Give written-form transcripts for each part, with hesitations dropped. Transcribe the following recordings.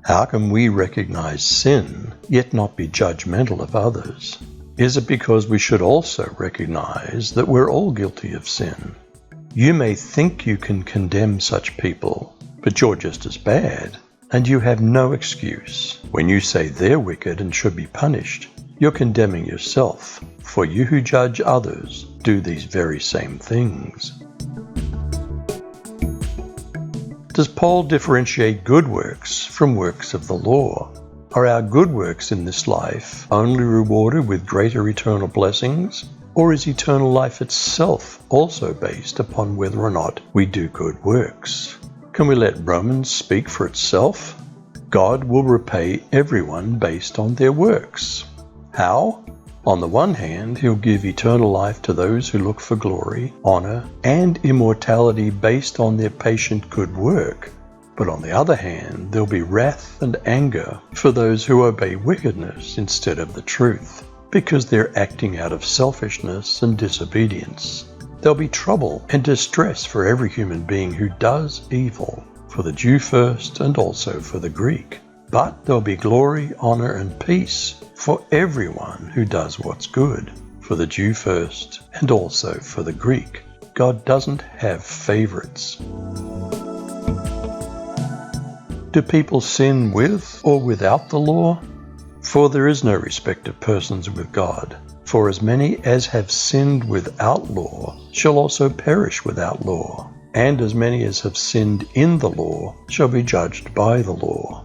How can we recognize sin, yet not be judgmental of others? Is it because we should also recognize that we're all guilty of sin? You may think you can condemn such people, but you're just as bad, and you have no excuse. When you say they're wicked and should be punished, you're condemning yourself, for you who judge others do these very same things. Does Paul differentiate good works from works of the law? Are our good works in this life only rewarded with greater eternal blessings? Or is eternal life itself also based upon whether or not we do good works? Can we let Romans speak for itself? God will repay everyone based on their works. How? On the one hand, he'll give eternal life to those who look for glory, honor, and immortality based on their patient good work. But on the other hand, there'll be wrath and anger for those who obey wickedness instead of the truth, because they're acting out of selfishness and disobedience. There'll be trouble and distress for every human being who does evil, for the Jew first and also for the Greek. But there'll be glory, honor, and peace for everyone who does what's good, for the Jew first and also for the Greek. God doesn't have favorites. Do people sin with or without the law? For there is no respect of persons with God. For as many as have sinned without law shall also perish without law, and as many as have sinned in the law shall be judged by the law.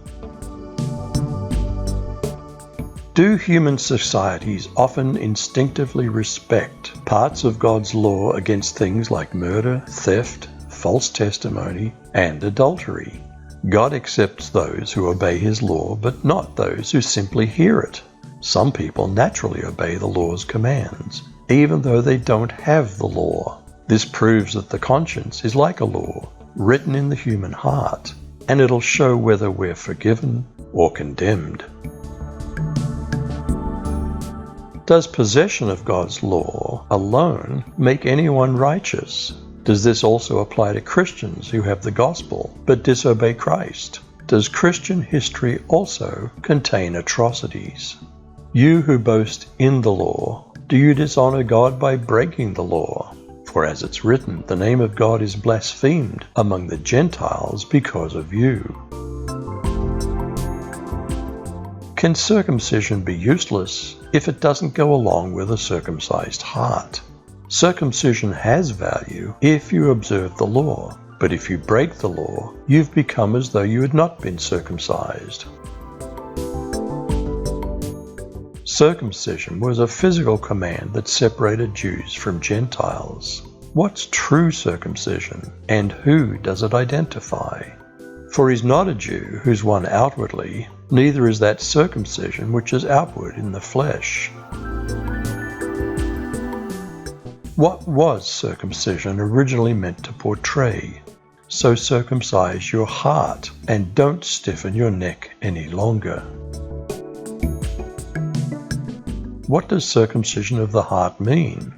Do human societies often instinctively respect parts of God's law against things like murder, theft, false testimony, and adultery? God accepts those who obey his law, but not those who simply hear it. Some people naturally obey the law's commands, even though they don't have the law. This proves that the conscience is like a law, written in the human heart, and it'll show whether we're forgiven or condemned. Does possession of God's law alone make anyone righteous? Does this also apply to Christians who have the gospel but disobey Christ? Does Christian history also contain atrocities? You who boast in the law, do you dishonor God by breaking the law? For as it's written, the name of God is blasphemed among the Gentiles because of you. Can circumcision be useless if it doesn't go along with a circumcised heart? Circumcision has value if you observe the law, but if you break the law, you've become as though you had not been circumcised. Circumcision was a physical command that separated Jews from Gentiles. What's true circumcision, and who does it identify? For he's not a Jew who's one outwardly, neither is that circumcision which is outward in the flesh. What was circumcision originally meant to portray? So circumcise your heart and don't stiffen your neck any longer. What does circumcision of the heart mean?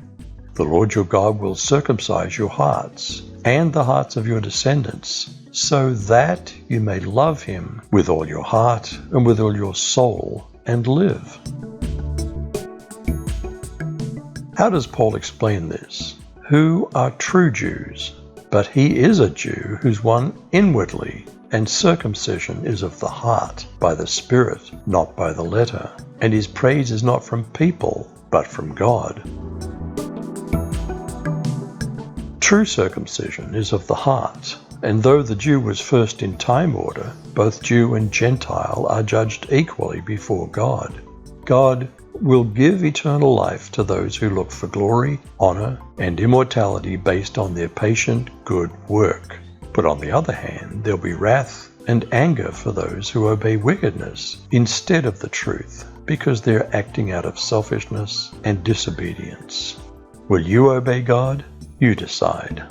The Lord your God will circumcise your hearts and the hearts of your descendants, so that you may love him with all your heart and with all your soul and live. How does Paul explain this? Who are true Jews? But he is a Jew who's one inwardly, and circumcision is of the heart, by the Spirit, not by the letter. And his praise is not from people, but from God. True circumcision is of the heart, and though the Jew was first in time order, both Jew and Gentile are judged equally before God. God will give eternal life to those who look for glory, honor, and immortality based on their patient good work. But on the other hand, there'll be wrath and anger for those who obey wickedness instead of the truth, because they're acting out of selfishness and disobedience. Will you obey God? You decide.